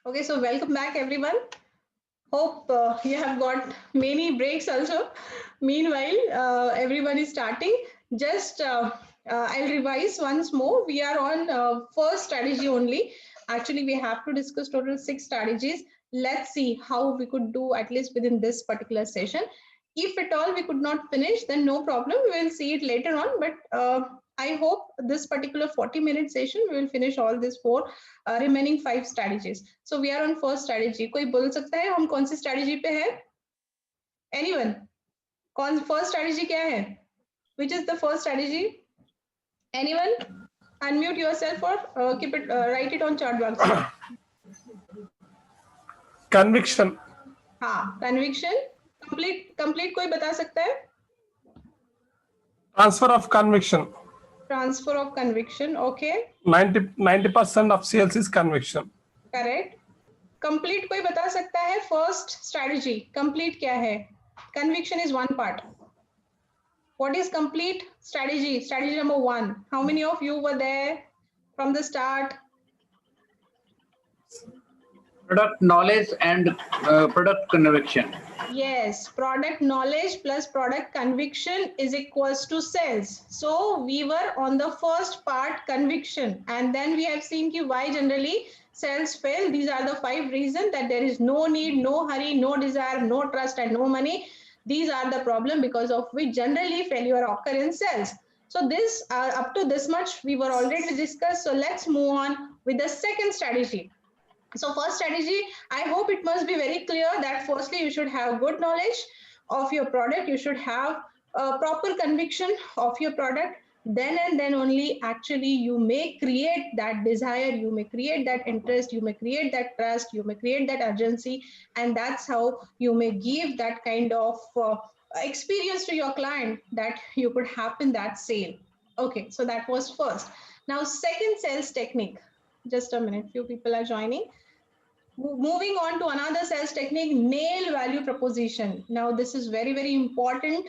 Okay, so welcome back everyone. Hope you have got many breaks also. Meanwhile, everyone is starting. Just I'll revise once more. We are on first strategy only. Actually, we have to discuss total 6 strategies. Let's see how we could do at least within this particular session. If at all we could not finish, then no problem. We will see it later on. But I hope this particular 40-minute session we will finish all these 4 remaining 5 strategies. So we are on first strategy. कोई बोल सकता है हम कौन सी strategy पे है? Anyone? कौन first strategy क्या है? Which is the first strategy? Anyone? Unmute yourself or keep it write it on chat box. Conviction. हाँ, conviction. Complete कोई बता सकता है? Transfer of conviction. Transfer of conviction. Okay. 90% of sales is conviction. Correct. Complete कोई बता सकता है? First strategy. Complete क्या है? Conviction is one part. What is complete strategy? Strategy number 1. How many of you were there from the start? Product knowledge and product conviction. Yes, product knowledge plus product conviction is equals to sales. So we were on the first part, conviction, and then we have seen ki why generally sales fail. These are the 5 reasons: that there is no need, no hurry, no desire, no trust, and no money. These are the problem because of which generally failure occur in sales. So this up to this much we were already discussed. So let's move on with the second strategy. So first strategy, I hope it must be very clear that firstly you should have good knowledge of your product. You should have a proper conviction of your product. Then and then only actually you may create that desire, you may create that interest, you may create that trust, you may create that urgency, and that's how you may give that kind of experience to your client that you could happen that sale. Okay, so that was first. Now second sales technique. Just a minute, few people are joining. Moving on to another sales technique, nail value proposition. Now this is very, very important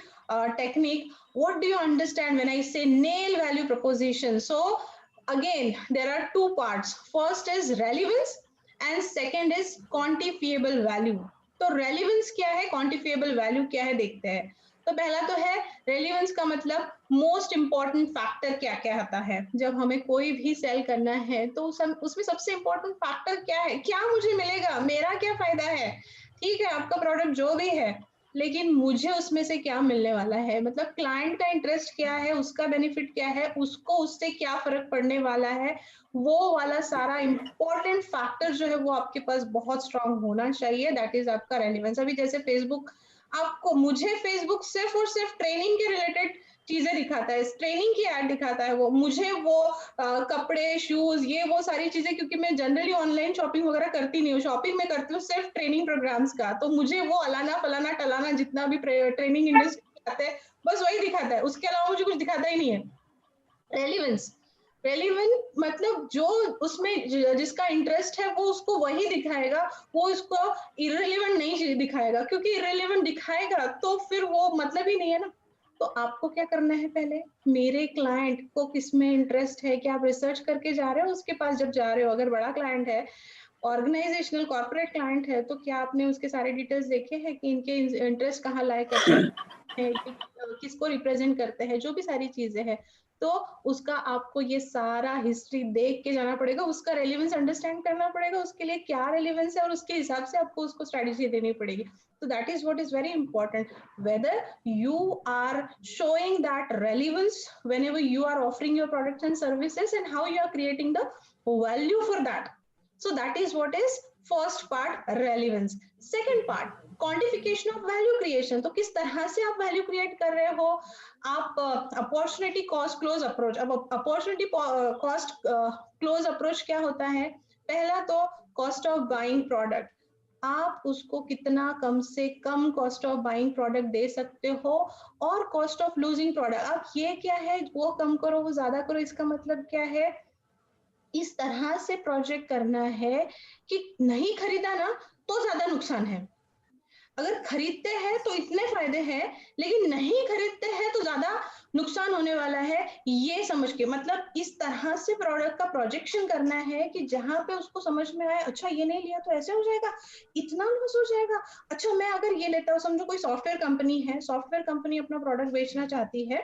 technique. What do you understand when I say nail value proposition? So again, there are 2 parts. First is relevance and second is quantifiable value. तो relevance क्या है, quantifiable value क्या है, देखते हैं. तो पहला तो है रेलिवेंस का मतलब मोस्ट इंपॉर्टेंट फैक्टर क्या क्या होता है. जब हमें कोई भी सेल करना है तो उसमें सबसे इंपॉर्टेंट फैक्टर क्या है, क्या मुझे मिलेगा, मेरा क्या फायदा है. ठीक है, आपका प्रोडक्ट जो भी है, लेकिन मुझे उसमें से क्या मिलने वाला है, मतलब क्लाइंट का इंटरेस्ट क्या है, उसका बेनिफिट क्या है, उसको उससे क्या फर्क पड़ने वाला है, वो वाला सारा इंपॉर्टेंट फैक्टर जो है वो आपके पास बहुत स्ट्रांग होना चाहिए. दैट इज आपका रेलिवेंस. अभी जैसे फेसबुक, आपको मुझे फेसबुक सिर्फ और सिर्फ ट्रेनिंग के रिलेटेड चीजें दिखाता है, ट्रेनिंग की ऐड दिखाता है. वो मुझे वो कपड़े, शूज, ये वो सारी चीजें, क्योंकि मैं जनरली ऑनलाइन शॉपिंग वगैरह करती नहीं हूँ. शॉपिंग में करती हूँ सिर्फ ट्रेनिंग प्रोग्राम्स का. तो मुझे वो अलाना फलाना टलाना जितना भी ट्रेनिंग इंडस्ट्री आते हैं बस वही दिखाता है, उसके अलावा मुझे कुछ दिखाता ही नहीं है. रेलिवेंस, रेलिवेंट मतलब जो उसमें जिसका इंटरेस्ट है वो उसको वही दिखाएगा, वो उसको इररिलेवेंट नहीं दिखाएगा, क्योंकि इररिलेवेंट दिखाएगा तो फिर वो मतलब ही नहीं है ना. तो आपको क्या करना है, पहले मेरे क्लाइंट को किसमें इंटरेस्ट है, क्या आप रिसर्च करके जा रहे हो उसके पास. जब जा रहे हो, अगर बड़ा क्लाइंट है, ऑर्गेनाइजेशनल कॉर्पोरेट क्लाइंट है, तो क्या आपने उसके सारे डिटेल्स देखे हैं कि इनके इंटरेस्ट कहाँ लाए करते हैं, किसको रिप्रेजेंट करते हैं, जो भी सारी चीजें हैं. तो उसका आपको ये सारा हिस्ट्री देख के जाना पड़ेगा, उसका रेलिवेंस अंडरस्टैंड करना पड़ेगा, उसके लिए क्या रेलिवेंस है और उसके हिसाब से आपको उसको स्ट्रेटजी देनी पड़ेगी. So that is what is very important, whether you are showing that relevance whenever you are offering your products and services, and how you are creating the value for that. So that is what is first part, relevance. Second part, quantification of value creation. तो किस तरह से आप value create कर रहे हो. आप opportunity cost close approach. अब अपॉर्चुनिटी कॉस्ट क्लोज अप्रोच क्या होता है, पहला तो कॉस्ट ऑफ बाइंग प्रोडक्ट. आप उसको कितना कम से कम कॉस्ट ऑफ बाइंग प्रोडक्ट दे सकते हो, और कॉस्ट ऑफ लूजिंग प्रोडक्ट. आप ये क्या है, वो कम करो वो ज्यादा करो. इसका मतलब क्या है, इस तरह से प्रोजेक्ट करना है कि नहीं खरीदा ना तो ज्यादा नुकसान है. अगर खरीदते हैं तो इतने फायदे हैं, लेकिन नहीं खरीदते हैं तो ज्यादा नुकसान होने वाला है, ये समझ के, मतलब इस तरह से प्रोडक्ट का प्रोजेक्शन करना है कि जहां पे उसको समझ में आए, अच्छा ये नहीं लिया तो ऐसे हो जाएगा, इतना लॉस हो जाएगा, अच्छा मैं अगर ये लेता हूँ, समझो कोई सॉफ्टवेयर कंपनी है, सॉफ्टवेयर कंपनी अपना प्रोडक्ट बेचना चाहती है,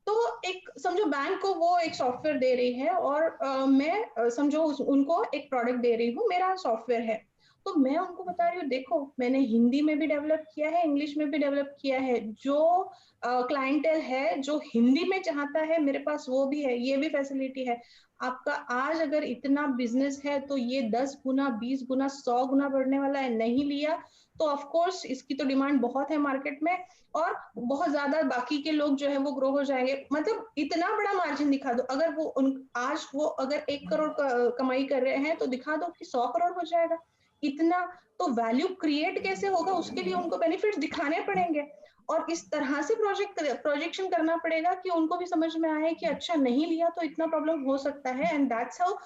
तो एक समझो बैंक को वो एक सॉफ्टवेयर दे रही है और मैं समझो उनको एक प्रोडक्ट दे रही हूँ, मेरा सॉफ्टवेयर है, तो मैं उनको बता रही हूँ देखो मैंने हिंदी में भी डेवलप किया है, इंग्लिश में भी डेवलप किया है, जो क्लाइंटेल है जो हिंदी में चाहता है मेरे पास वो भी है, ये भी फैसिलिटी है, आपका आज अगर इतना बिजनेस है तो ये 10 गुना 20 गुना 100 गुना बढ़ने वाला है, नहीं लिया तो ऑफ कोर्स इसकी तो डिमांड बहुत है मार्केट में, और बहुत ज्यादा बाकी के लोग जो है वो ग्रो हो जाएंगे, मतलब इतना बड़ा मार्जिन दिखा दो, अगर वो आज वो अगर 1 करोड़ कमाई कर रहे हैं तो दिखा दो कि 100 करोड़ हो जाएगा, इतना तो वैल्यू क्रिएट कैसे होगा, उसके लिए उनको बेनिफिट्स दिखाने पड़ेंगे, और इस तरह से प्रोजेक्शन करना पड़ेगा कि उनको भी समझ में आए कि अच्छा नहीं लिया तो इतना प्रॉब्लम हो सकता है, and that's how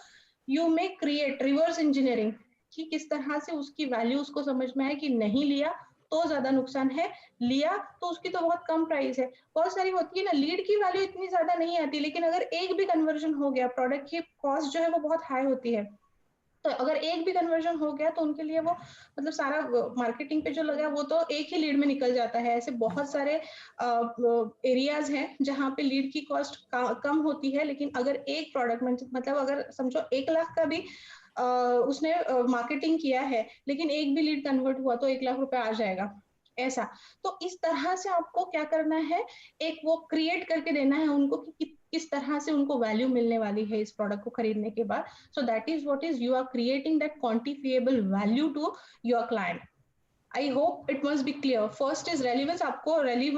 you may create reverse engineering, कि किस तरह से उसकी वैल्यू उसको समझ में आए कि नहीं लिया तो ज्यादा नुकसान है, लिया तो उसकी तो बहुत कम प्राइस है, बहुत सारी होती है ना लीड की वैल्यू इतनी ज्यादा नहीं आती, लेकिन अगर एक भी कन्वर्जन हो गया, प्रोडक्ट की कॉस्ट जो है वो बहुत हाई होती है, तो अगर एक भी कन्वर्जन हो गया तो उनके लिए वो मतलब सारा मार्केटिंग पे जो लगा वो तो एक ही लीड में निकल जाता है, ऐसे बहुत सारे एरियाज हैं जहां पे लीड की कॉस्ट कम होती है, लेकिन अगर एक प्रोडक्ट में मतलब अगर समझो 1 लाख का भी उसने मार्केटिंग किया है, लेकिन एक भी लीड कन्वर्ट हुआ तो 1 लाख रुपए आ जाएगा, ऐसा। तो इस तरह से आपको क्या करना है, एक वो क्रिएट करके देना है उनको कि किस तरह से उनको वैल्यू मिलने वाली है इस प्रोडक्ट को खरीदने के बाद, so that is what is you are creating that quantifiable value to your client. I hope it must be clear. First is relevance, आपको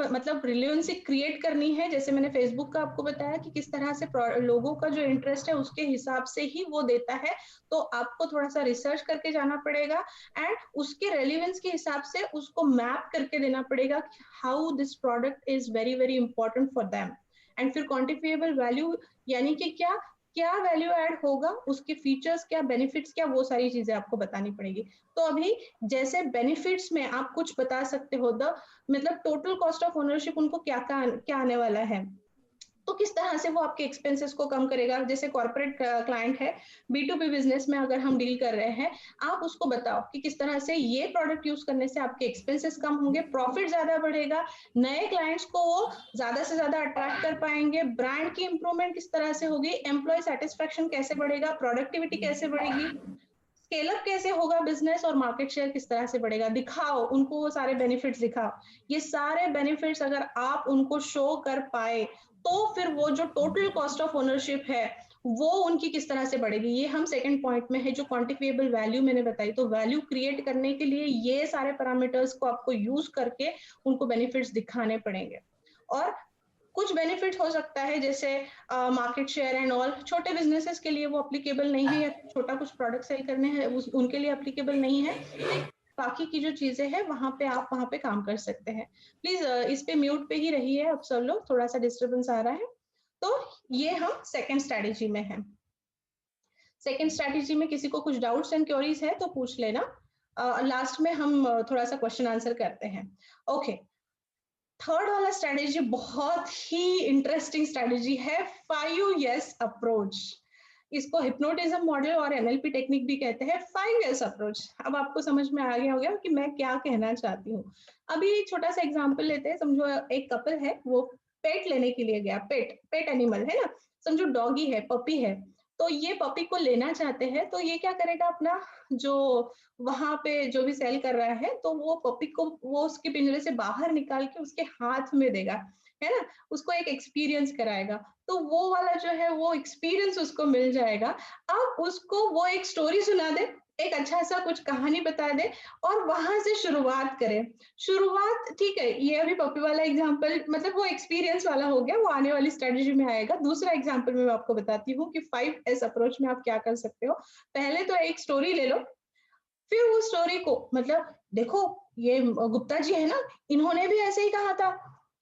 मतलब रिलेवेंसी क्रिएट करनी है, जैसे मैंने फेसबुक का आपको बताया कि किस तरह से लोगों का जो इंटरेस्ट है उसके हिसाब से ही वो देता है, तो आपको थोड़ा सा रिसर्च करके जाना पड़ेगा एंड उसके रेलिवेंस के हिसाब से उसको मैप करके देना पड़ेगा कि how this product is very very important for them, and फिर क्वांटिफिएबल वैल्यू यानी कि क्या क्या वैल्यू ऐड होगा, उसके फीचर्स क्या, बेनिफिट्स क्या, वो सारी चीजें आपको बतानी पड़ेगी। तो अभी जैसे बेनिफिट्स में आप कुछ बता सकते हो, द मतलब टोटल कॉस्ट ऑफ ओनरशिप उनको क्या क्या आने वाला है, तो किस तरह से वो आपके एक्सपेंसेस को कम करेगा, जैसे कॉर्पोरेट क्लाइंट है, B2B बिजनेस में अगर हम डील कर रहे हैं, आप उसको बताओ कि किस तरह से ये प्रोडक्ट यूज करने से आपके एक्सपेंसेस कम होंगे, प्रॉफिट ज्यादा बढ़ेगा, नए क्लाइंट्स को वो ज्यादा से ज्यादा अट्रैक्ट कर पाएंगे, ब्रांड की इंप्रूवमेंट किस तरह से होगी, एम्प्लॉय सेटिस्फेक्शन कैसे बढ़ेगा, प्रोडक्टिविटी कैसे बढ़ेगी, स्केल अप कैसे होगा बिजनेस, और मार्केट शेयर किस तरह से बढ़ेगा, दिखाओ उनको वो सारे बेनिफिट्स दिखाओ, ये सारे बेनिफिट्स अगर आप उनको शो कर पाए तो फिर वो जो टोटल कॉस्ट ऑफ ओनरशिप है वो उनकी किस तरह से बढ़ेगी, ये हम सेकंड पॉइंट में है जो क्वांटिफिएबल वैल्यू मैंने बताई। तो वैल्यू क्रिएट करने के लिए ये सारे पैरामीटर्स को आपको यूज करके उनको बेनिफिट्स दिखाने पड़ेंगे, और कुछ बेनिफिट हो सकता है जैसे मार्केट शेयर एंड ऑल, छोटे बिजनेसेस के लिए वो अप्लीकेबल नहीं है, या छोटा कुछ प्रोडक्ट सेल करने हैं उनके लिए अप्लीकेबल नहीं है, बाकी की जो चीजें हैं वहां पे आप वहां पे काम कर सकते हैं। प्लीज इस पे म्यूट पे ही रहिए अब सब लोग, थोड़ा सा डिस्टर्बेंस आ रहा है। तो ये हम सेकेंड स्ट्रेटेजी में है। सेकेंड स्ट्रेटेजी में किसी को कुछ डाउट्स एंड क्वेरीज है तो पूछ लेना, लास्ट में हम थोड़ा सा क्वेश्चन आंसर करते हैं। ओके, थर्ड वाला स्ट्रेटेजी बहुत ही इंटरेस्टिंग स्ट्रेटेजी है, 5S अप्रोच। इसको हिप्नोटिज्म मॉडल और NLP टेक्निक भी कहते हैं, 5S अप्रोच। अब आपको समझ में आ गया होगा कि मैं क्या कहना चाहती हूँ। अभी छोटा सा एग्जांपल लेते हैं, समझो एक कपल है, वो पेट लेने के लिए गया, पेट एनिमल है ना, समझो डॉगी है, पपी है, तो ये पपी को लेना चाहते हैं, तो ये क्या करेगा, अपना जो वहां पे जो भी सेल कर रहा है तो वो पपी को वो उसके पिंजरे से बाहर निकाल के उसके हाथ में देगा, है ना, उसको एक एक्सपीरियंस कराएगा, तो वो वाला जो है वो एक्सपीरियंस उसको मिल जाएगा। अब उसको वो एक स्टोरी सुना दे, एक अच्छा सा कुछ कहानी बता दे और वहां से शुरुआत करें। शुरुआत ठीक है, ये अभी पपी वाला एग्जांपल मतलब वो एक्सपीरियंस वाला हो गया, वो आने वाली स्ट्रेटेजी में आएगा। दूसरा एग्जांपल मैं आपको बताती हूँ कि 5S अप्रोच में आप क्या कर सकते हो। पहले तो एक स्टोरी ले लो, फिर वो स्टोरी को मतलब देखो ये गुप्ता जी है ना, इन्होंने भी ऐसे ही कहा था,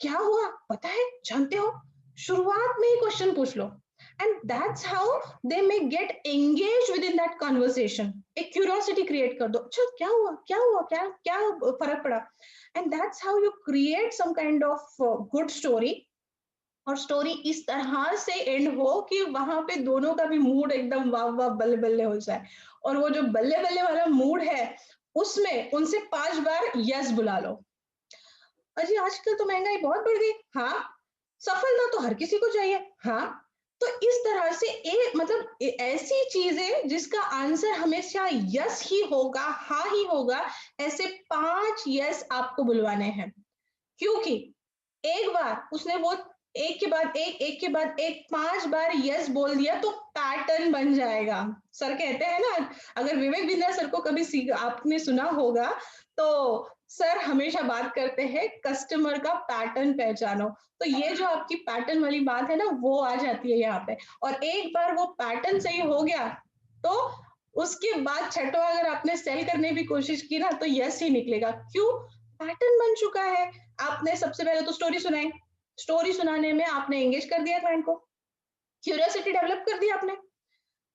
क्या हुआ पता है, जानते हो, शुरुआत में ही क्वेश्चन पूछ लो। and that's how they may get engaged within that conversation. एक curiosity create कर दो, अच्छा क्या हुआ क्या हुआ क्या क्या फर्क पड़ा, and that's how you create some kind of good story. और स्टोरी इस तरह से एंड हो कि वहां पे दोनों का भी मूड एकदम वाह वाह बल्ले बल्ले हो जाए, और वो जो बल्ले बल्ले वाला मूड है उसमें उनसे 5 बार यस बुला लो। अजी आजकल तो महंगाई बहुत बढ़ गई, हाँ। सफलता तो हर किसी को चाहिए, हाँ। तो इस तरह से मतलब ऐसी चीजें जिसका आंसर हमेशा यस ही होगा, हाँ ही होगा, ऐसे 5 यस आपको बुलवाने हैं। क्योंकि एक बार उसने वो एक के बाद एक के बाद एक 5 बार यस बोल दिया तो पैटर्न बन जाएगा। सर कहते हैं ना, अगर विवेक बिंद्रा सर को कभी आपने सुना होगा तो सर हमेशा बात करते हैं कस्टमर का पैटर्न पहचानो। तो ये जो आपकी पैटर्न वाली बात है ना, वो आ जाती है यहाँ पे। और एक बार वो पैटर्न सही हो गया तो उसके बाद छठवा अगर आपने सेल करने की कोशिश की ना तो यस ही निकलेगा। क्यों? पैटर्न बन चुका है। आपने सबसे पहले तो स्टोरी सुनाई, स्टोरी सुनाने में आपने एंगेज कर दिया क्लाइंट को, क्यूरियोसिटी डेवलप कर दी आपने।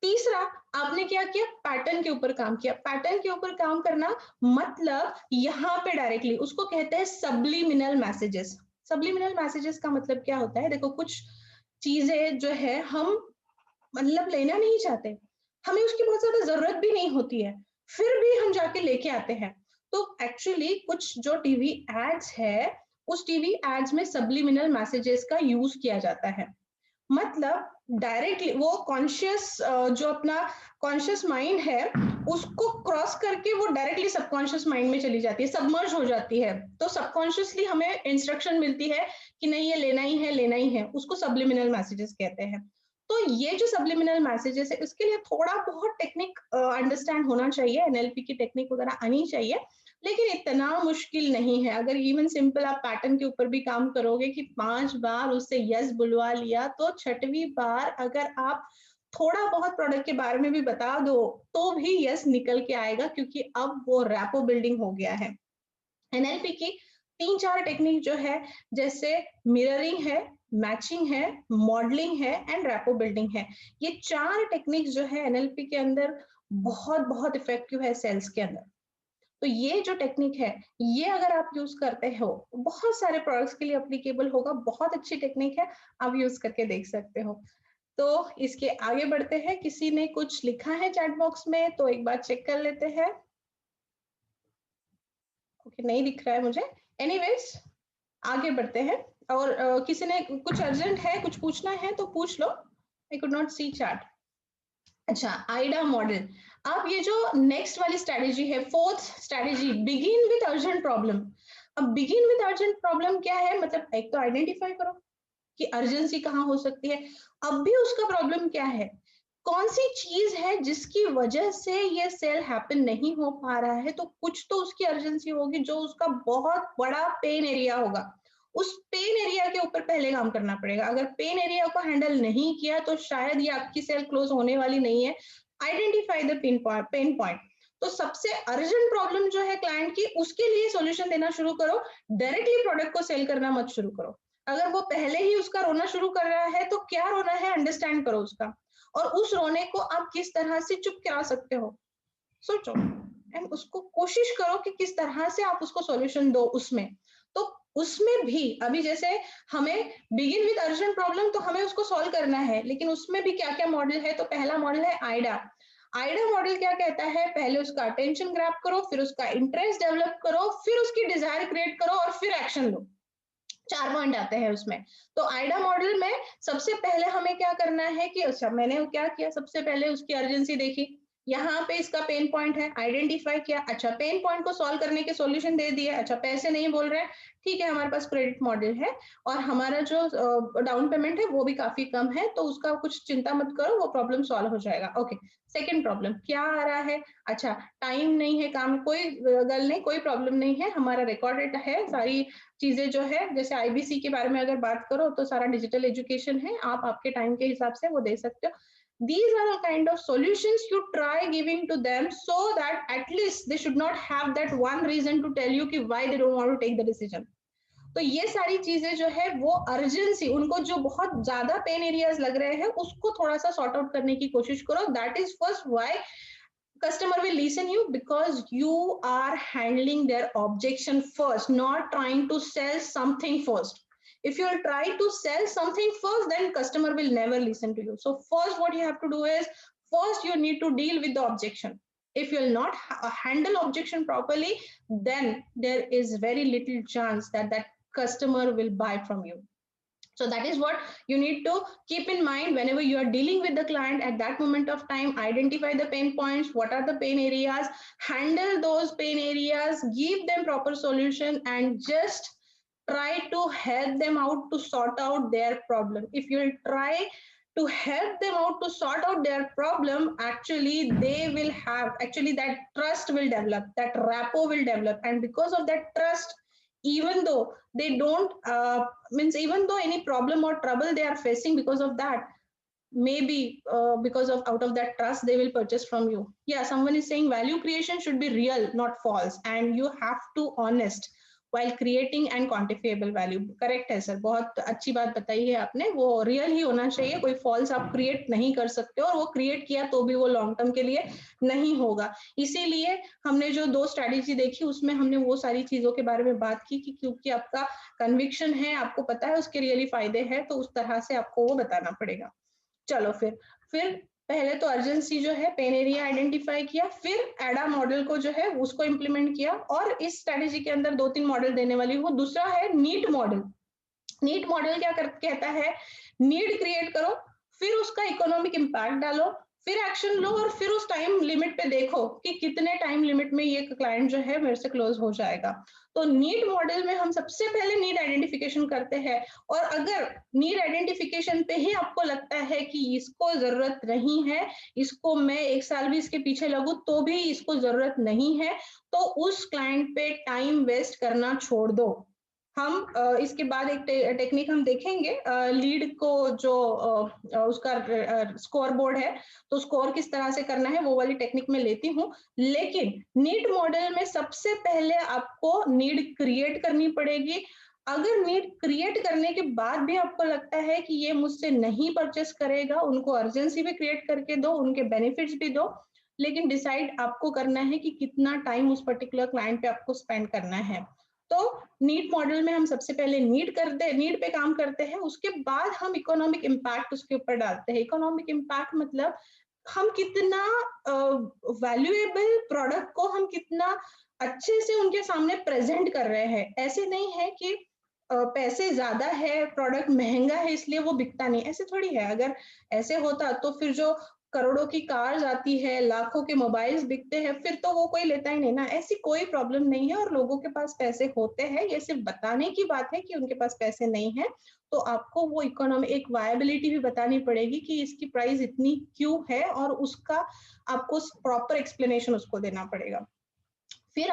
तीसरा आपने क्या किया? पैटर्न के ऊपर काम किया। पैटर्न के ऊपर काम करना मतलब यहाँ पे डायरेक्टली उसको कहते हैं सब्लिमिनल मैसेजेस। सब्लिमिनल मैसेजेस का मतलब क्या होता है? देखो, कुछ चीजें जो है हम मतलब लेना नहीं चाहते, हमें उसकी बहुत ज्यादा जरूरत भी नहीं होती है, फिर भी हम जाके लेके आते हैं। तो एक्चुअली कुछ जो टीवी एड्स है, उस टीवी एड्स में सब्लिमिनल मैसेजेस का यूज किया जाता है। मतलब डायरेक्टली वो कॉन्शियस जो अपना कॉन्शियस माइंड है उसको क्रॉस करके वो डायरेक्टली सबकॉन्शियस माइंड में चली जाती है, सबमर्ज हो जाती है। तो सबकॉन्शियसली हमें इंस्ट्रक्शन मिलती है कि नहीं ये लेना ही है, लेना ही है। उसको सब्लिमिनल मैसेजेस कहते हैं। तो ये जो सब्लिमिनल मैसेजेस है इसके लिए थोड़ा बहुत टेक्निक अंडरस्टैंड होना चाहिए, एनएलपी की टेक्निक वगैरह आनी चाहिए, लेकिन इतना मुश्किल नहीं है। अगर इवन सिंपल आप पैटर्न के ऊपर भी काम करोगे कि 5 बार उससे यस बुलवा लिया तो छठवीं बार अगर आप थोड़ा बहुत प्रोडक्ट के बारे में भी बता दो तो भी यस निकल के आएगा, क्योंकि अब वो रैपो बिल्डिंग हो गया है। एनएलपी की 3-4 टेक्निक जो है, जैसे मिररिंग है, मैचिंग है, मॉडलिंग है एंड रैपो बिल्डिंग है। ये 4 टेक्निक जो है एनएलपी के अंदर बहुत बहुत इफेक्टिव है सेल्स के अंदर। तो ये जो टेक्निक है ये अगर आप यूज करते हो बहुत सारे प्रोडक्ट्स के लिए एप्लीकेबल होगा। बहुत अच्छी टेक्निक है, आप यूज करके देख सकते हो। तो इसके आगे बढ़ते हैं। किसी ने कुछ लिखा है चैट बॉक्स में तो एक बार चेक कर लेते हैं। ओके, नहीं दिख रहा है मुझे। एनीवेज आगे बढ़ते हैं। और किसी ने कुछ अर्जेंट है, कुछ पूछना है तो पूछ लो। I could not see chat. अच्छा, आइडा मॉडल। अब ये जो नेक्स्ट वाली स्ट्रेटेजी है, 4th strategy, begin with urgent problem. अब बिगिन विद अर्जेंट प्रॉब्लम क्या है? मतलब एक तो आइडेंटिफाई करो कि अर्जेंसी कहाँ हो सकती है। अब भी उसका प्रॉब्लम क्या है, कौन सी चीज है जिसकी वजह से ये सेल हैपन नहीं हो पा रहा है। तो कुछ तो उसकी अर्जेंसी होगी जो उसका बहुत बड़ा पेन एरिया होगा। उस पेन एरिया के ऊपर पहले काम करना पड़ेगा। अगर पेन एरिया को हैंडल नहीं किया तो शायद ये आपकी सेल क्लोज होने वाली नहीं है। Identify the pain point. तो सबसे अर्जेंट प्रॉब्लम जो है क्लाइंट की, उसके लिए सॉल्यूशन देना शुरू करो। डायरेक्टली प्रोडक्ट को सेल करना मत शुरू करो। अगर वो पहले ही उसका रोना शुरू कर रहा है तो क्या रोना है अंडरस्टैंड करो उसका, और उस रोने को आप किस तरह से चुप करा सकते हो सोचो, एंड उसको कोशिश करो कि किस तरह से आप उसको सॉल्यूशन दो उसमें। तो उसमें भी अभी जैसे हमें बिगिन विद अर्जेंट प्रॉब्लम, तो हमें उसको सॉल्व करना है, लेकिन उसमें भी क्या क्या मॉडल है। तो पहला मॉडल है आइडा। आइडा मॉडल क्या कहता है? पहले उसका अटेंशन ग्रैब करो, फिर उसका इंटरेस्ट डेवलप करो, फिर उसकी डिजायर क्रिएट करो और फिर एक्शन लो। 4 पॉइंट आते हैं उसमें। तो आइडा मॉडल में सबसे पहले हमें क्या करना है कि अच्छा मैंने क्या किया, सबसे पहले उसकी अर्जेंसी देखी, यहाँ पे इसका पेन पॉइंट है, आइडेंटिफाई किया। अच्छा, पेन पॉइंट को सॉल्व करने के सॉल्यूशन दे दिया। अच्छा, पैसे नहीं बोल रहे हैं, ठीक है, हमारे पास क्रेडिट मॉडल है और हमारा जो डाउन पेमेंट है वो भी काफी कम है, तो उसका कुछ चिंता मत करो, वो प्रॉब्लम सॉल्व हो जाएगा। ओके, सेकेंड प्रॉब्लम क्या आ रहा है? अच्छा, टाइम नहीं है काम, कोई गल नहीं, कोई प्रॉब्लम नहीं है, हमारा रिकॉर्डेड है सारी चीजें जो है। जैसे आईबीसी के बारे में अगर बात करो तो सारा डिजिटल एजुकेशन है, आप आपके टाइम के हिसाब से वो दे सकते हो। These are the kind of solutions you try giving to them so that at least they should not have that one reason to tell you कि why they don't want to take the decision. तो ये सारी चीजें जो है वो urgency, उनको जो बहुत ज्यादा पेन एरियाज लग रहे हैं उसको थोड़ा सा सॉर्ट आउट करने की कोशिश करो. That is first why customer will listen you, because you are handling their objection first, not trying to sell something first. If you will try to sell something first, then customer will never listen to you. So first what you have to do is, first you need to deal with the objection. If you will not handle objection properly, then there is very little chance that that customer will buy from you. So that is what you need to keep in mind whenever you are dealing with the client at that moment of time. Identify the pain points, what are the pain areas, handle those pain areas, give them proper solution, and just try to help them out to sort out their problem. If you will try to help them out to sort out their problem, actually they will have, actually that trust will develop, that rapport will develop, and because of that trust, even though they don't means even though any problem or trouble they are facing, because of that, maybe because of out of that trust, they will purchase from you. Yeah, someone is saying value creation should be real, not false, and you have to honest while creating and quantifiable value. Correct है sir, बहुत अच्छी बात बताई है आपने, वो real ही होना चाहिए, कोई फॉल्स आप क्रिएट नहीं कर सकते, और वो क्रिएट किया तो भी वो लॉन्ग टर्म के लिए नहीं होगा. इसीलिए हमने जो 2 स्ट्रैटेजी देखी उसमें हमने वो सारी चीजों के बारे में बात की कि क्योंकि आपका कन्विक्शन है, आपको पता है उसके रियली फायदे हैं, तो उस तरह से आपको वो बताना पड़ेगा. चलो फिर पहले तो अर्जेंसी जो है, पेन एरिया आइडेंटिफाई किया, फिर एडा मॉडल को जो है उसको इंप्लीमेंट किया, और इस स्ट्रेटेजी के अंदर 2-3 मॉडल देने वाली हूँ. दूसरा है नीड मॉडल. नीड मॉडल क्या कहता है, नीड क्रिएट करो, फिर उसका इकोनॉमिक इम्पैक्ट डालो, फिर एक्शन लो, और फिर उस टाइम लिमिट पे देखो कि कितने टाइम लिमिट में ये क्लाइंट जो है मेरे से क्लोज हो जाएगा. तो नीड मॉडल में हम सबसे पहले नीड आइडेंटिफिकेशन करते हैं, और अगर नीड आइडेंटिफिकेशन पे ही आपको लगता है कि इसको जरूरत नहीं है, इसको मैं 1 साल भी इसके पीछे लगूं तो भी इसको जरूरत नहीं है, तो उस क्लाइंट पे टाइम वेस्ट करना छोड़ दो. हम इसके बाद एक टेक्निक हम देखेंगे, लीड को जो उसका स्कोर बोर्ड है, तो स्कोर किस तरह से करना है वो वाली टेक्निक में लेती हूँ. लेकिन नीड मॉडल में सबसे पहले आपको नीड क्रिएट करनी पड़ेगी. अगर नीड क्रिएट करने के बाद भी आपको लगता है कि ये मुझसे नहीं परचेस करेगा, उनको अर्जेंसी भी क्रिएट करके दो, उनके बेनिफिट्स भी दो, लेकिन डिसाइड आपको करना है कि कितना टाइम उस पर्टिकुलर क्लाइंट पे आपको स्पेंड करना है. तो नीड मॉडल में हम सबसे पहले नीड पे काम करते हैं, उसके बाद हम इकोनॉमिक इम्पैक्ट उसके ऊपर डालते हैं. इकोनॉमिक इम्पैक्ट मतलब हम कितना वैल्यूएबल प्रोडक्ट को हम कितना अच्छे से उनके सामने प्रेजेंट कर रहे हैं. ऐसे नहीं है कि पैसे ज्यादा है, प्रोडक्ट महंगा है इसलिए वो बिकता नहीं, ऐसे थोड़ी है. अगर ऐसे होता तो फिर जो करोड़ों की कार्स आती है, लाखों के मोबाइल्स बिकते हैं, फिर तो वो कोई लेता ही नहीं ना. ऐसी कोई प्रॉब्लम नहीं है, और लोगों के पास पैसे होते हैं, ये सिर्फ बताने की बात है कि उनके पास पैसे नहीं है. तो आपको वो इकोनॉमी एक वायबिलिटी भी बतानी पड़ेगी कि इसकी प्राइस इतनी क्यों है, और उसका आपको प्रॉपर एक्सप्लेनेशन उसको देना पड़ेगा. फिर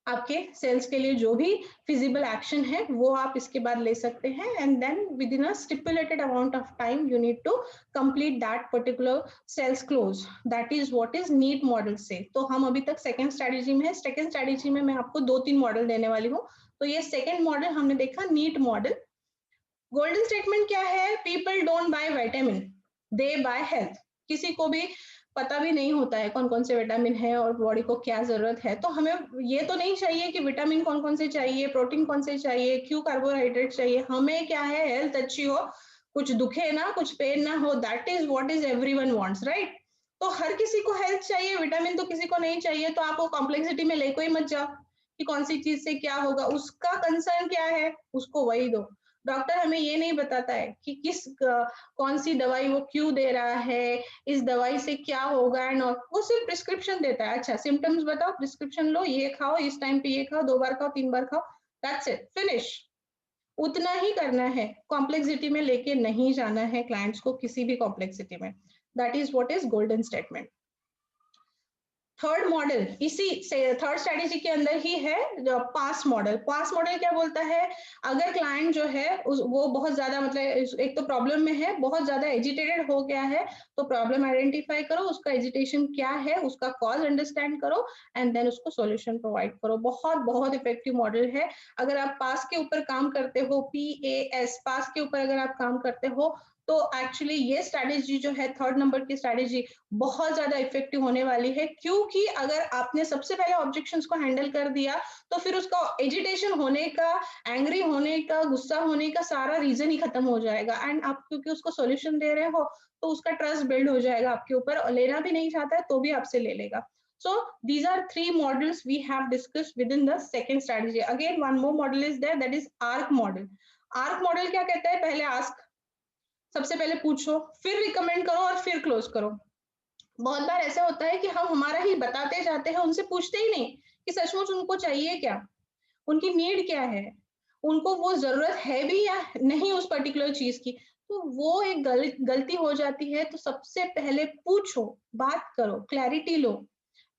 आपके सेल्स के लिए जो भी फिजिबल एक्शन है वो आप इसके बाद ले सकते हैं, and then within a stipulated amount of time you need to complete that particular sales close. That is what is need model से. तो हम अभी तक सेकंड स्ट्रेटेजी में है. सेकंड स्ट्रेटेजी में मैं आपको 2-3 मॉडल देने वाली हूँ. तो ये सेकंड मॉडल हमने देखा, नीड मॉडल. गोल्डन स्टेटमेंट क्या है, people don't buy vitamin, they by health. किसी को भी पता भी नहीं होता है कौन कौन से विटामिन है और बॉडी को क्या जरूरत है. तो हमें ये तो नहीं चाहिए कि विटामिन कौन कौन से चाहिए, प्रोटीन कौन से चाहिए, क्यों कार्बोहाइड्रेट चाहिए. हमें क्या है, हेल्थ अच्छी हो, कुछ दुखे ना, कुछ पेन ना हो. That is what is everyone wants, right. तो हर किसी को हेल्थ चाहिए, विटामिन तो किसी को नहीं चाहिए. तो आप वो कॉम्प्लेक्सिटी में लेको ही मत जाओ कि कौन सी चीज से क्या होगा. उसका कंसर्न क्या है, उसको वही दो. डॉक्टर हमें ये नहीं बताता है कि कौन सी दवाई वो क्यों दे रहा है, इस दवाई से क्या होगा, एंड वो सिर्फ प्रिस्क्रिप्शन देता है. अच्छा सिम्टम्स बताओ, प्रिस्क्रिप्शन लो, ये खाओ, इस टाइम पे ये खाओ, 2 बार खाओ, 3 बार खाओ, दैट्स इट, फिनिश. उतना ही करना है, कॉम्प्लेक्सिटी में लेके नहीं जाना है क्लाइंट्स को, किसी भी कॉम्प्लेक्सिटी में. That is what is golden statement. Third model इसी थर्ड स्ट्रेटेजी के अंदर ही है पास मॉडल। पास मॉडल क्या बोलता है, अगर क्लाइंट जो है वो बहुत ज्यादा मतलब एक तो प्रॉब्लम में है, बहुत ज्यादा एजिटेटेड हो गया है, तो प्रॉब्लम आइडेंटिफाई करो, उसका एजिटेशन क्या है, उसका कॉज अंडरस्टैंड करो एंड देन उसको सॉल्यूशन प्रोवाइड करो। बहुत बहुत इफेक्टिव मॉडल है। अगर आप पास के ऊपर काम करते हो, PAS पास के ऊपर अगर आप काम करते हो, तो एक्चुअली ये स्ट्रैटेजी जो है थर्ड नंबर की स्ट्रैटेजी बहुत ज्यादा इफेक्टिव होने वाली है, क्योंकि अगर आपने सबसे पहले ऑब्जेक्शंस को हैंडल कर दिया तो फिर उसका एजिटेशन होने का, एंग्री होने का, गुस्सा होने का सारा रीजन ही खत्म हो जाएगा। एंड आप क्योंकि उसको सॉल्यूशन दे रहे हो तो उसका ट्रस्ट बिल्ड हो जाएगा आपके ऊपर, और लेना भी नहीं चाहता है तो भी आपसे ले लेगा। So these are three models we have discussed within the second strategy. Again, one more model is there, that is ARC model. ARC model क्या कहता है, पहले आस्क, सबसे पहले पूछो, फिर रिकमेंड करो और फिर क्लोज करो। बहुत बार ऐसा होता है कि हम हमारा ही बताते जाते हैं, उनसे पूछते ही नहीं कि सचमुच उनको चाहिए क्या, उनकी नीड क्या है, उनको वो जरूरत है भी या नहीं उस पर्टिकुलर चीज की। तो वो एक गलती हो जाती है। तो सबसे पहले पूछो, बात करो, क्लैरिटी लो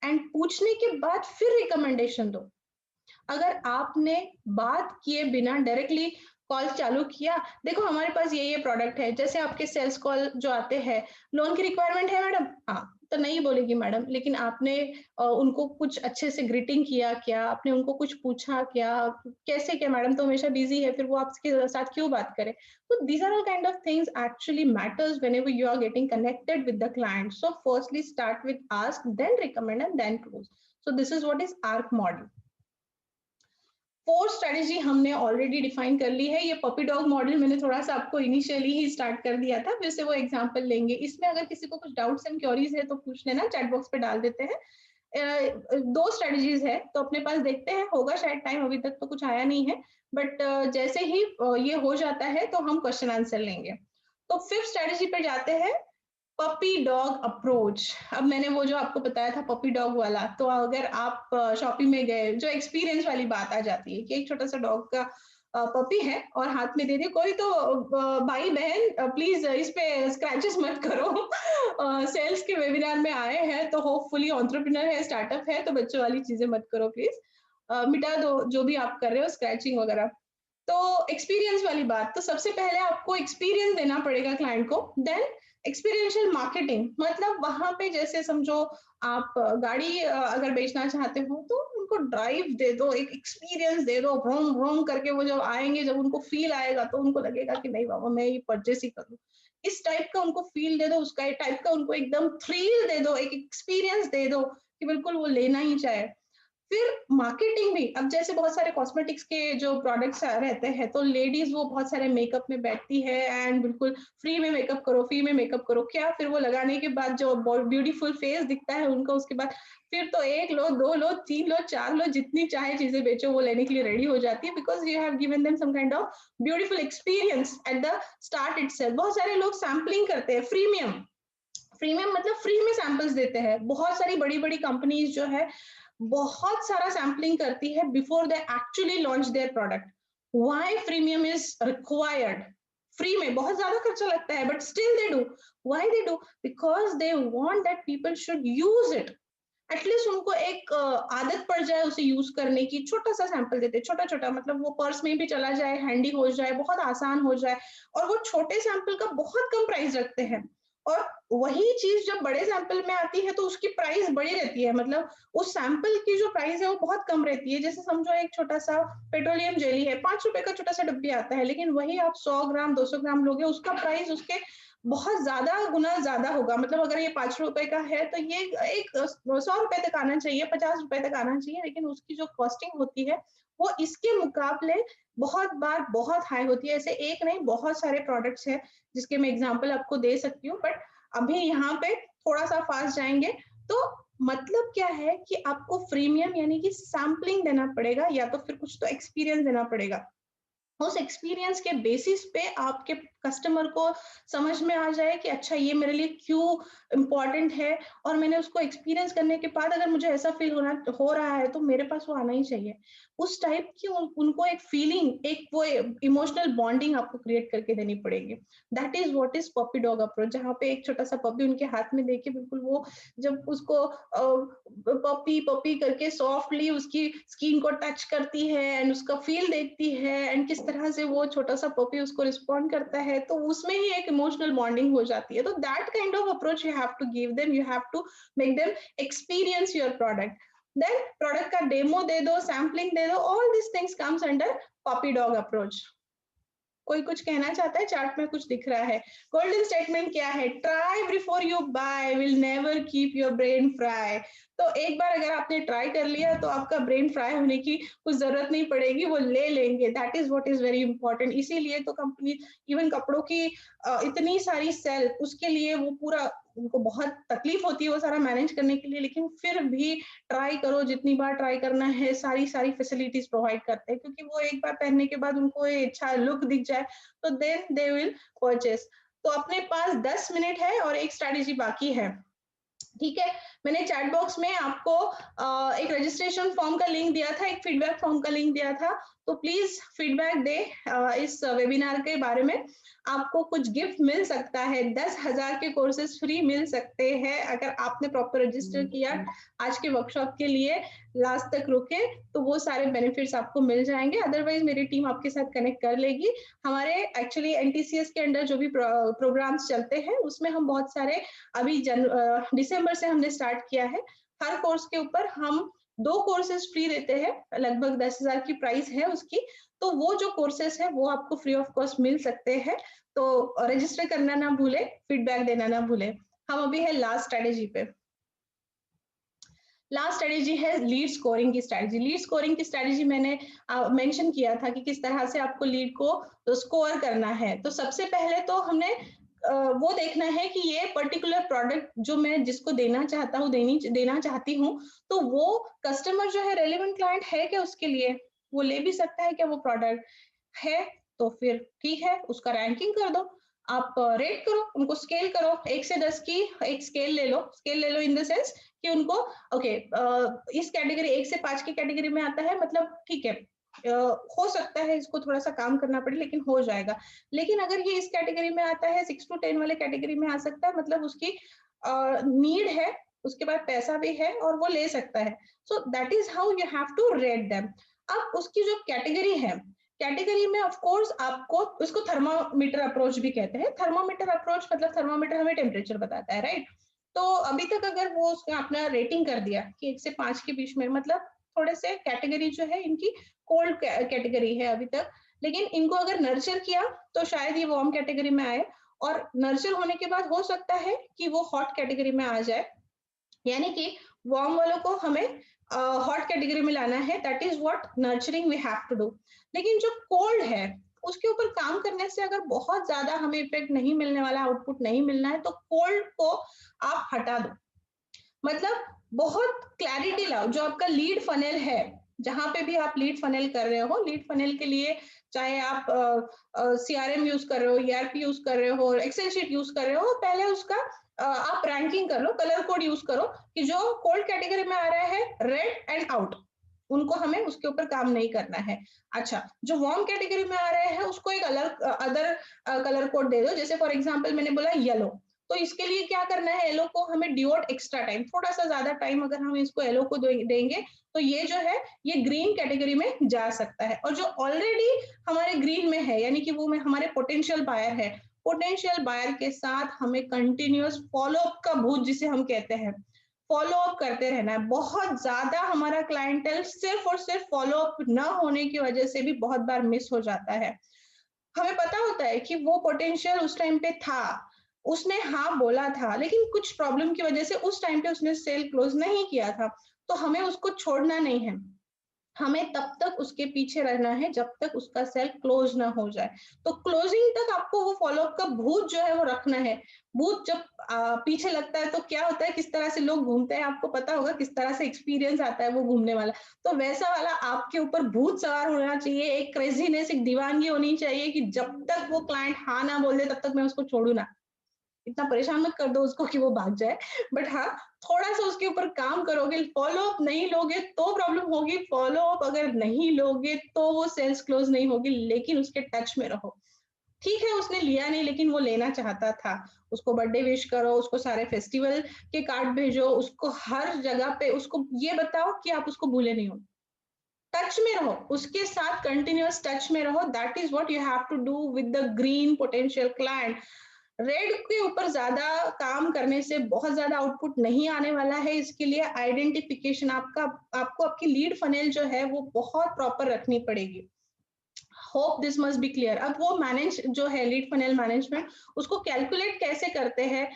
एंड पूछने के बाद फिर रिकमेंडेशन दो। अगर आपने बात किए बिना डायरेक्टली कॉल चालू किया, देखो हमारे पास ये प्रोडक्ट है, जैसे आपके सेल्स कॉल जो आते हैं, लोन की रिक्वायरमेंट है मैडम, हाँ तो नहीं बोलेगी मैडम, लेकिन आपने उनको कुछ अच्छे से ग्रीटिंग किया क्या, आपने उनको कुछ पूछा क्या, कैसे क्या, मैडम तो हमेशा बिजी है, फिर वो आपके साथ क्यों बात करे। तो these are all kind of things actually matters whenever you are getting connected with the client. So firstly start with ask, then recommend and then close. So this is what is ARC model. Fourth strategy हमने already define कर ली है, ये puppy dog model मैंने थोड़ा सा आपको initially ही start कर दिया था, फिर से वो एग्जांपल लेंगे। इसमें अगर किसी को कुछ डाउट्स एंड क्वेरीज है तो पूछ लेना, चैट बॉक्स पे डाल देते हैं। दो स्ट्रेटेजीज है तो अपने पास देखते हैं, होगा शायद टाइम, अभी तक तो कुछ आया नहीं है, बट जैसे ही ये हो जाता है तो हम क्वेश्चन आंसर लेंगे। तो फिफ्थ स्ट्रेटेजी पे जाते हैं, पपी डॉग अप्रोच। अब मैंने वो जो आपको बताया था पपी डॉग वाला, तो अगर आप शॉपिंग में गए, जो एक्सपीरियंस वाली बात आ जाती है कि एक छोटा सा डॉग का पपी है और हाथ में दे दिया कोई, तो भाई बहन प्लीज इस पे स्क्रैचेस मत करो। सेल्स के वेबिनार में आए हैं तो होपफुली एंटरप्रेन्योर है, स्टार्टअप है, तो बच्चों वाली चीजें मत करो प्लीज, मिटा दो जो भी आप कर रहे हो स्क्रैचिंग वगैरह। तो एक्सपीरियंस वाली बात, तो सबसे पहले आपको एक्सपीरियंस देना पड़ेगा क्लाइंट को। देन एक्सपीरियंशियल मार्केटिंग, मतलब वहां पे जैसे समझो आप गाड़ी अगर बेचना चाहते हो तो उनको ड्राइव दे दो, एक एक्सपीरियंस दे दो, रोम रोम करके वो जब आएंगे, जब उनको फील आएगा तो उनको लगेगा कि नहीं बाबा मैं ये परचेस ही करूँ। इस टाइप का उनको फील दे दो, उसका टाइप का उनको एकदम थ्रिल दे दो, एक एक्सपीरियंस दे दो कि बिल्कुल वो लेना ही चाहे। फिर मार्केटिंग भी, अब जैसे बहुत सारे कॉस्मेटिक्स के जो प्रोडक्ट्स रहते हैं तो लेडीज वो बहुत सारे मेकअप में बैठती है एंड बिल्कुल फ्री में मेकअप करो, फ्री में मेकअप करो, क्या फिर वो लगाने के बाद जो ब्यूटीफुल फेस दिखता है उनका, उसके बाद फिर तो एक लो, दो लो, तीन लो, चार लो, जितनी चाहे चीजें बेचो वो लेने के लिए रेडी हो जाती है, because you have given them some kind of beautiful experience at the start itself. बहुत सारे लोग सैम्पलिंग करते हैं, फ्रीमियम, फ्रीमियम मतलब फ्री में सैंपल्स देते हैं। बहुत सारी बड़ी बड़ी कंपनीज जो है बहुत सारा सैम्पलिंग करती है before they actually launch their product. Why premium is required, free में बहुत ज्यादा खर्चा लगता है but still they do. Why they do, because they want that people should use it, at least उनको एक आदत पड़ जाए उसे यूज करने की। छोटा सा सैंपल देते, छोटा छोटा, मतलब वो पर्स में भी चला जाए, हैंडी हो जाए, बहुत आसान हो जाए, और वो छोटे सैंपल का बहुत कम प्राइस रखते हैं। और वही चीज जब बड़े सैंपल में आती है तो उसकी प्राइस बड़ी रहती है, मतलब उस सैंपल की जो प्राइस है वो बहुत कम रहती है। जैसे समझो एक छोटा सा पेट्रोलियम जेली है, 5 रुपए का छोटा सा डब्बी आता है, लेकिन वही आप 100 ग्राम 200 ग्राम लोगे, उसका प्राइस उसके बहुत ज्यादा गुना ज्यादा होगा। मतलब अगर ये 5 रुपए का है तो ये एक 100 रुपए तक आना चाहिए, 50 रुपए तक आना चाहिए, लेकिन उसकी जो कॉस्टिंग होती है वो इसके मुकाबले बहुत बार बहुत हाई होती है। ऐसे एक नहीं, बहुत सारे प्रोडक्ट्स हैं जिसके मैं एग्जांपल आपको दे सकती हूँ, बट अभी यहाँ पे थोड़ा सा फास्ट जाएंगे। तो मतलब क्या है कि आपको फ्रीमियम यानी कि सैम्पलिंग देना पड़ेगा, या तो फिर कुछ तो एक्सपीरियंस देना पड़ेगा। उस एक्सपीरियंस के बेसिस पे आपके कस्टमर को समझ में आ जाए कि अच्छा ये मेरे लिए क्यों इम्पोर्टेंट है, और मैंने उसको एक्सपीरियंस करने के बाद अगर मुझे ऐसा फील हो रहा है तो मेरे पास वो आना ही चाहिए। उस टाइप की उनको एक फीलिंग, एक वो इमोशनल बॉन्डिंग आपको क्रिएट करके देनी पड़ेगी। That is what is puppy dog approach, जहाँ पे एक छोटा सा पपी उनके हाथ में देके बिल्कुल वो जब उसको पपी पपी करके सॉफ्टली उसकी स्किन को टच करती है एंड उसका फील देखती है एंड किस तरह से वो छोटा सा पपी उसको रिस्पॉन्ड करता है, तो उसमें ही एक इमोशनल बॉन्डिंग हो जाती है। तो that kind of approach you have to give them, you have to make them experience your product. Then product का डेमो दे दो, सैम्पलिंग दे दो, all this things comes under puppy dog approach. कोई कुछ कहना चाहता है? चार्ट में कुछ दिख रहा है। गोल्डन स्टेटमेंट क्या है? Try before you buy will never keep your brain fry. तो एक बार अगर आपने ट्राई कर लिया तो आपका ब्रेन फ्राई होने की कुछ जरूरत नहीं पड़ेगी, वो ले लेंगे। That is what is very important. इसीलिए तो कंपनी इवन कपड़ों की इतनी सारी सेल, उसके लिए वो पूरा उनको बहुत तकलीफ होती है वो सारा मैनेज करने के लिए, लेकिन फिर भी ट्राई करो, जितनी बार ट्राई करना है सारी फैसिलिटीज प्रोवाइड करते हैं, क्योंकि वो एक बार पहनने के बाद उनको ये अच्छा लुक दिख जाए तो देन दे विल परचेस। तो अपने पास 10 मिनट है और एक स्ट्रैटेजी बाकी है, ठीक है। मैंने चैट बॉक्स में आपको एक रजिस्ट्रेशन फॉर्म का लिंक दिया था, एक फीडबैक फॉर्म का लिंक दिया था, तो प्लीज फीडबैक दे इस वेबिनार के बारे में। आपको कुछ गिफ्ट मिल सकता है, 10,000 के कोर्सेज फ्री मिल सकते हैं अगर आपने प्रॉपर रजिस्टर किया आज के वर्कशॉप के लिए, लास्ट तक रुके तो वो सारे बेनिफिट्स आपको मिल जाएंगे। अदरवाइज मेरी टीम आपके साथ कनेक्ट कर लेगी। हमारे एक्चुअली एनटीसीएस के अंडर जो भी प्रोग्राम्स चलते हैं उसमें हम बहुत सारे अभी दिसंबर से हमने स्टार्ट किया है। हर कोर्स के ऊपर हम 2 कोर्सेज फ्री देते हैं, लगभग 10,000 की प्राइस है उसकी। तो वो जो कोर्सेज है वो आपको फ्री ऑफ कॉस्ट मिल सकते हैं। तो रजिस्टर करना ना भूले, फीडबैक देना ना भूले। हम अभी है लास्ट स्ट्रेटेजी पे। लास्ट स्ट्रेटेजी है लीड स्कोरिंग की स्ट्रेटेजी। लीड स्कोरिंग की स्ट्रेटेजी मैंने मेंशन किया था कि किस तरह से आपको लीड को स्कोर करना है। तो सबसे पहले तो हमने वो देखना है कि ये पर्टिकुलर प्रोडक्ट जो मैं जिसको देना चाहता हूँ, देना चाहती हूँ, तो वो कस्टमर जो है रेलेवेंट क्लाइंट है क्या उसके लिए, वो ले भी सकता है क्या वो प्रोडक्ट है। तो फिर ठीक है, उसका रैंकिंग कर दो, आप रेट करो, उनको स्केल करो, 1 से 10 की एक स्केल ले लो इन द सेंस कि उनको ओके इस कैटेगरी 1 से 5 की कैटेगरी में आता है, मतलब ठीक है हो सकता है इसको थोड़ा सा काम करना पड़े लेकिन हो जाएगा। लेकिन अगर ये इस कैटेगरी में आता है, 6 to 10 वाले कैटेगरी में आ सकता है, मतलब उसकी नीड है, उसके बाद पैसा भी है और वो ले सकता है। So that is how you have to rate them. अब उसकी जो कैटेगरी है, कैटेगरी में ऑफ कोर्स आपको उसको थर्मामीटर अप्रोच भी कहते हैं। थर्मामीटर अप्रोच मतलब थर्मामीटर हमें टेम्परेचर बताता है, राइट। तो अभी तक अगर वो उसने अपना रेटिंग कर दिया कि 1 से 5 के बीच में, मतलब थोड़े से कैटेगरी जो है इनकी कोल्ड कैटेगरी है अभी तक, लेकिन इनको अगर नर्चर किया तो शायद ये वार्म कैटेगरी में आए, और नर्चर होने के बाद हो सकता है कि वो हॉट कैटेगरी में आ जाए। यानी कि वार्म वालों को हमें हॉट कैटेगरी में लाना है। That is what nurturing we have to do. लेकिन जो कोल्ड है उसके ऊपर काम करने से अगर बहुत ज्यादा हमें इफेक्ट नहीं मिलने वाला, आउटपुट नहीं मिलना है, तो कोल्ड को आप हटा दो। मतलब बहुत क्लैरिटी लाओ। जो आपका लीड फनेल है, जहां पे भी आप लीड फनेल कर रहे हो, लीड फनेल के लिए चाहे आप CRM यूज कर रहे हो, ERP यूज कर रहे हो, एक्सेल शीट यूज कर रहे हो, पहले उसका आप रैंकिंग कर लो, कलर कोड यूज करो कि जो कोल्ड कैटेगरी में आ रहा है रेड एंड आउट, उनको हमें उसके ऊपर काम नहीं करना है। अच्छा, जो वार्म कैटेगरी में आ रहे हैं उसको एक अदर कलर कोड दे दो। जैसे फॉर एग्जांपल मैंने बोला येलो, तो इसके लिए क्या करना है, येलो को हमें डिवोट एक्स्ट्रा टाइम, थोड़ा सा ज्यादा टाइम अगर हम इसको येलो को देंगे तो ये जो है ये ग्रीन कैटेगरी में जा सकता है। और जो ऑलरेडी हमारे ग्रीन में है, यानी कि वो में हमारे पोटेंशियल बायर है, पोटेंशियल बायर के साथ हमें कंटिन्यूअस फॉलोअप का भूत जिसे हम कहते हैं, फॉलोअप करते रहना है। बहुत ज्यादा हमारा क्लाइंटेल सिर्फ और सिर्फ फॉलोअप न होने की वजह से भी बहुत बार मिस हो जाता है। हमें पता होता है कि वो पोटेंशियल उस टाइम पे था, उसने हाँ बोला था, लेकिन कुछ प्रॉब्लम की वजह से उस टाइम पे उसने सेल क्लोज नहीं किया था, तो हमें उसको छोड़ना नहीं है। हमें तब तक उसके पीछे रहना है जब तक उसका सेल क्लोज ना हो जाए। तो क्लोजिंग तक आपको वो फॉलोअप का भूत जो है वो रखना है। भूत जब पीछे लगता है तो क्या होता है, किस तरह से लोग घूमते हैं, आपको पता होगा किस तरह से एक्सपीरियंस आता है वो घूमने वाला। तो वैसा वाला आपके ऊपर भूत सवार होना चाहिए, एक क्रेजीनेस, एक दीवानगी होनी चाहिए कि जब तक वो क्लाइंट हाँ ना बोल दे तब तक मैं उसको छोड़ू ना। इतना परेशान मत कर दो उसको कि वो भाग जाए, बट हाँ थोड़ा सा उसके ऊपर काम करोगे। फॉलो अप नहीं लोगे तो प्रॉब्लम होगी, फॉलो अप अगर नहीं लोगे तो वो सेल्स क्लोज नहीं होगी, लेकिन उसके टच में रहो। ठीक है उसने लिया नहीं लेकिन वो लेना चाहता था, उसको बर्थडे विश करो, उसको सारे फेस्टिवल के कार्ड भेजो, उसको हर जगह पे उसको ये बताओ कि आप उसको भूले नहीं हो। टच में रहो, उसके साथ कंटिन्यूअस टच में रहो। That is what you have to do with the green potential client. Red के ऊपर ज्यादा काम करने से बहुत ज्यादा आउटपुट नहीं आने वाला है। इसके लिए आइडेंटिफिकेशन आपको आपकी लीड फनेल जो है वो बहुत प्रॉपर रखनी पड़ेगी। Hope this must be clear. अब वो मैनेज जो है लीड फनेल मैनेजमेंट, उसको कैलकुलेट कैसे करते हैं?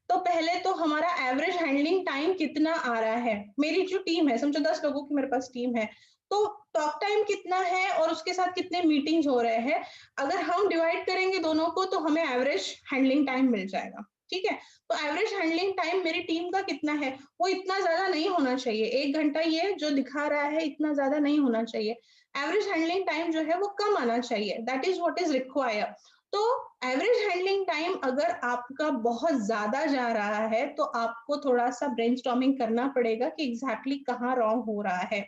तो पहले तो हमारा एवरेज हैंडलिंग टाइम कितना आ रहा है। मेरी जो टीम है, समझो 10 लोगों की मेरे पास टीम है, तो टॉक टाइम कितना है और उसके साथ कितने मीटिंग्स हो रहे हैं, अगर हम डिवाइड करेंगे दोनों को तो हमें एवरेज हैंडलिंग टाइम मिल जाएगा। ठीक है, तो एवरेज हैंडलिंग टाइम मेरी टीम का कितना है, वो इतना ज्यादा नहीं होना चाहिए। 1 घंटा ये जो दिखा रहा है इतना ज्यादा नहीं होना चाहिए। एवरेज हैंडलिंग टाइम जो है वो कम आना चाहिए। That is what is required. तो एवरेज हैंडलिंग टाइम अगर आपका बहुत ज्यादा जा रहा है तो आपको थोड़ा सा ब्रेनस्टॉर्मिंग करना पड़ेगा कि एग्जैक्टली कहाँ रॉन्ग हो रहा है।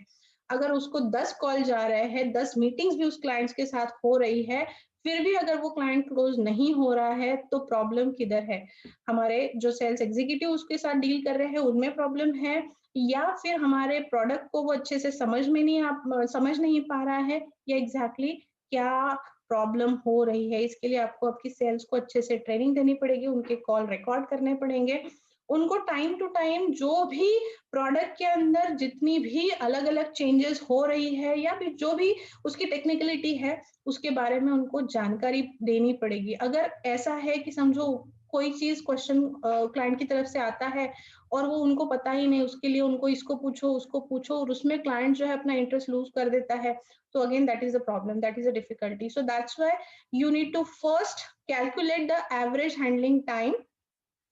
अगर उसको 10 कॉल जा रहे हैं, 10 मीटिंग्स भी उस क्लाइंट्स के साथ हो रही है, फिर भी अगर वो क्लाइंट क्लोज नहीं हो रहा है तो प्रॉब्लम किधर है? हमारे जो सेल्स एग्जीक्यूटिव उसके साथ डील कर रहे हैं उनमें प्रॉब्लम है, या फिर हमारे प्रोडक्ट को वो अच्छे से समझ नहीं पा रहा है, या एग्जैक्टली क्या प्रॉब्लम हो रही है? इसके लिए आपको आपकी सेल्स को अच्छे से ट्रेनिंग देनी पड़ेगी, उनके कॉल रिकॉर्ड करने पड़ेंगे, उनको टाइम टू टाइम जो भी प्रोडक्ट के अंदर जितनी भी अलग अलग चेंजेस हो रही है या फिर जो भी उसकी टेक्निकलिटी है उसके बारे में उनको जानकारी देनी पड़ेगी। अगर ऐसा है कि समझो कोई चीज क्वेश्चन क्लाइंट की तरफ से आता है और वो उनको पता ही नहीं, उसके लिए उनको इसको पूछो उसको पूछो और उसमें क्लाइंट जो है अपना इंटरेस्ट लूज कर देता है, तो again that is a problem, that is a difficulty. So that's why you need to first calculate the average handling time,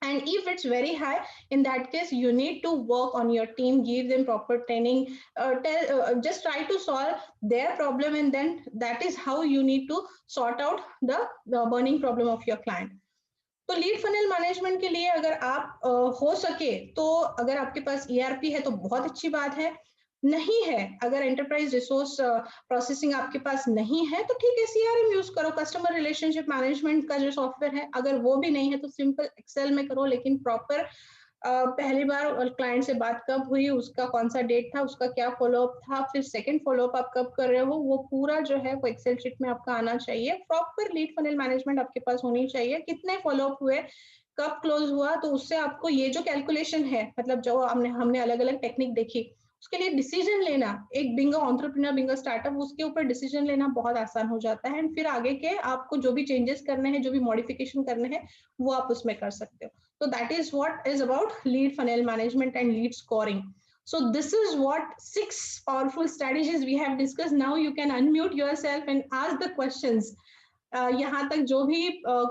and if it's very high, in that case you need to work on your team, give them proper training, just try to solve their problem, and then that is how you need to sort out the burning problem of your client. तो lead funnel management के लिए अगर आप हो सके तो अगर आपके पास ईआरपी है तो बहुत अच्छी बात है, नहीं है अगर एंटरप्राइज रिसोर्स प्रोसेसिंग आपके पास नहीं है तो ठीक है सीआरएम यूज करो, कस्टमर रिलेशनशिप मैनेजमेंट का जो सॉफ्टवेयर है। अगर वो भी नहीं है तो सिंपल एक्सेल में करो, लेकिन प्रॉपर पहली बार क्लाइंट से बात कब हुई, उसका कौन सा डेट था, उसका क्या फॉलोअप था, फिर सेकंड फॉलोअप आप कब कर रहे हो, वो पूरा जो है वो एक्सेल शीट में आपका आना चाहिए। प्रॉपर लीड फनल मैनेजमेंट आपके पास होनी चाहिए, कितने फॉलोअप हुए, कब क्लोज हुआ, तो उससे आपको ये जो कैलकुलेशन है, मतलब जो हमने अलग अलग टेक्निक देखी, उसके लिए डिसीजन लेना, एक बिंग एंटरप्रेन्योर बिंग स्टार्टअप, उसके ऊपर डिसीजन लेना बहुत आसान हो जाता है। एंड फिर आगे के आपको जो भी चेंजेस करने हैं, जो भी मॉडिफिकेशन करने हैं, वो आप उसमें कर सकते हो। So that is what is about lead funnel management and lead scoring. So this is what 6 powerful strategies we have discussed. Now you can unmute yourself and ask the questions. यहाँ तक जो भी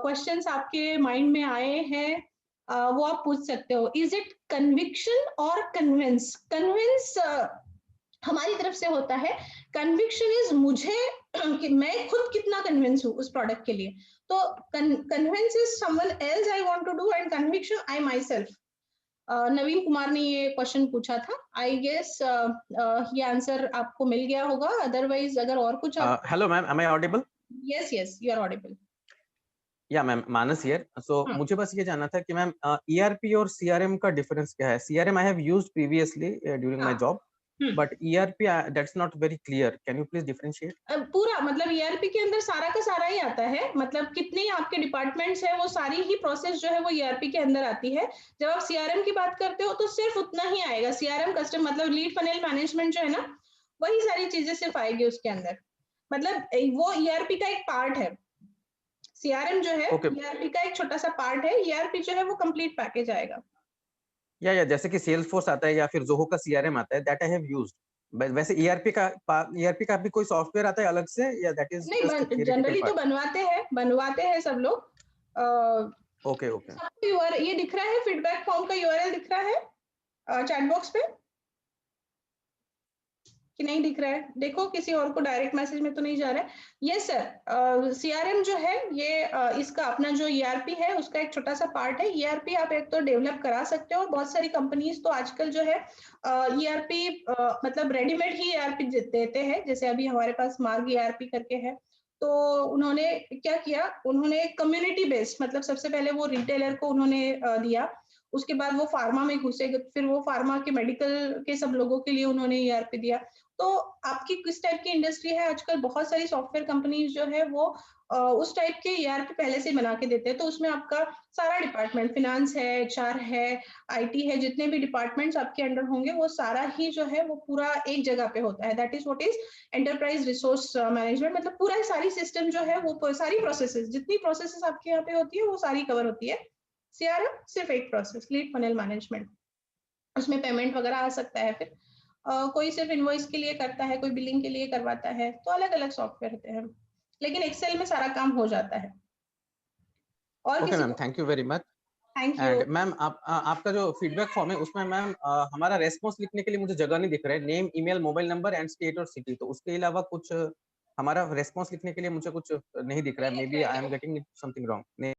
questions आपके mind में आए हैं वो आप पूछ सकते हो। Is it conviction or convince? Convince हमारी तरफ से होता है, कन्विक्शन इज मुझे कि मैं खुद कितना कन्विंस हूँ उस प्रोडक्ट के लिए। तो convince is someone else I want to do, and conviction I myself. Naveen Kumar ने ये क्वेश्चन पूछा था, आई गेस ये आंसर आपको मिल गया होगा, अदरवाइज अगर और कुछ hello ma'am, am I audible? Yes yes you are audible. Yeah ma'am, Manas here. So मुझे बस ये जानना था कि मैम ईआरपी और सीआरएम का डिफरेंस क्या है? CRM I have used previously during my job, but ERP that's not very clear. Can you please differentiate? पूरा मतलब ईआरपी के अंदर सारा का सारा ही आता है, मतलब कितने आपके डिपार्टमेंट्स है वो सारी ही प्रोसेस जो है वो ईआरपी के अंदर आती है। जब आप सीआरएम की बात करते हो तो सिर्फ उतना ही आएगा, सीआरएम कस्टमर मतलब लीड फनेल मैनेजमेंट जो है ना, वही सारी चीजें सिर्फ आएगी उसके अंदर, मतलब वो ईआरपी का एक पार्ट है। सीआरएम जो है ईआरपी का एक छोटा सा पार्ट है, ईआरपी जो है वो कंप्लीट पैकेज आएगा। या जैसे कि सेल्सफोर्स आता है या फिर जोहो का सीआरएम आता है, दैट आई हैव यूज्ड। वैसे ईआरपी का भी कोई सॉफ्टवेयर आता है अलग से, या दैट इज नहीं, जनरली तो बनवाते हैं सब लोग। Okay okay. सबको URL ये दिख रहा है, फीडबैक फॉर्म का URL दिख रहा है चैट बॉक्स पे कि नहीं दिख रहा है? देखो किसी और को डायरेक्ट मैसेज में तो नहीं जा रहा है। यस सर, CRM जो है ये इसका अपना जो ERP है उसका एक छोटा सा पार्ट है। ERP आप एक तो डेवलप करा सकते हो, और बहुत सारी कंपनीज तो आजकल जो है ERP मतलब रेडीमेड ही ERP देते हैं। जैसे अभी हमारे पास मार्ग ERP करके है, तो उन्होंने क्या किया, उन्होंने कम्युनिटी बेस्ड, मतलब सबसे पहले वो रिटेलर को उन्होंने दिया, उसके बाद वो फार्मा में घुसे, फिर वो फार्मा के मेडिकल के सब लोगों के लिए उन्होंने ERP दिया। तो आपकी किस टाइप की इंडस्ट्री है, आजकल बहुत सारी सॉफ्टवेयर कंपनीज जो है वो उस टाइप के ERP पहले से बना के देते हैं। तो उसमें आपका सारा डिपार्टमेंट, फिनांस है, HR है, IT है, जितने भी डिपार्टमेंट्स आपके अंडर होंगे वो सारा ही जो है वो पूरा एक जगह पे होता है। That is what is enterprise resource management. मतलब पूरा सारी सिस्टम जो है वो सारी प्रोसेसेस, जितनी प्रोसेसेस आपके यहाँ पे होती है वो सारी कवर होती है। CRM सिर्फ एक प्रोसेस, लीड फनल मैनेजमेंट, उसमें पेमेंट वगैरह आ सकता है। फिर कोई सिर्फ इनवॉइस के लिए करता है, कोई बिलिंग के लिए करवाता है, तो अलग अलग सॉफ्टवेयर होते हैं, लेकिन एक्सेल में सारा काम हो जाता है। और okay ma'am, thank you very much. Thank you. And ma'am आपका जो फीडबैक फॉर्म है उसमें मैम हमारा रेस्पॉन्स लिखने के लिए मुझे जगह नहीं दिख रहा है, name, email, mobile number and state और सिटी। तो उसके अलावा कुछ हमारा रेस्पॉन्स लिखने के लिए मुझे कुछ नहीं दिख रहा है। Maybe I am getting something wrong.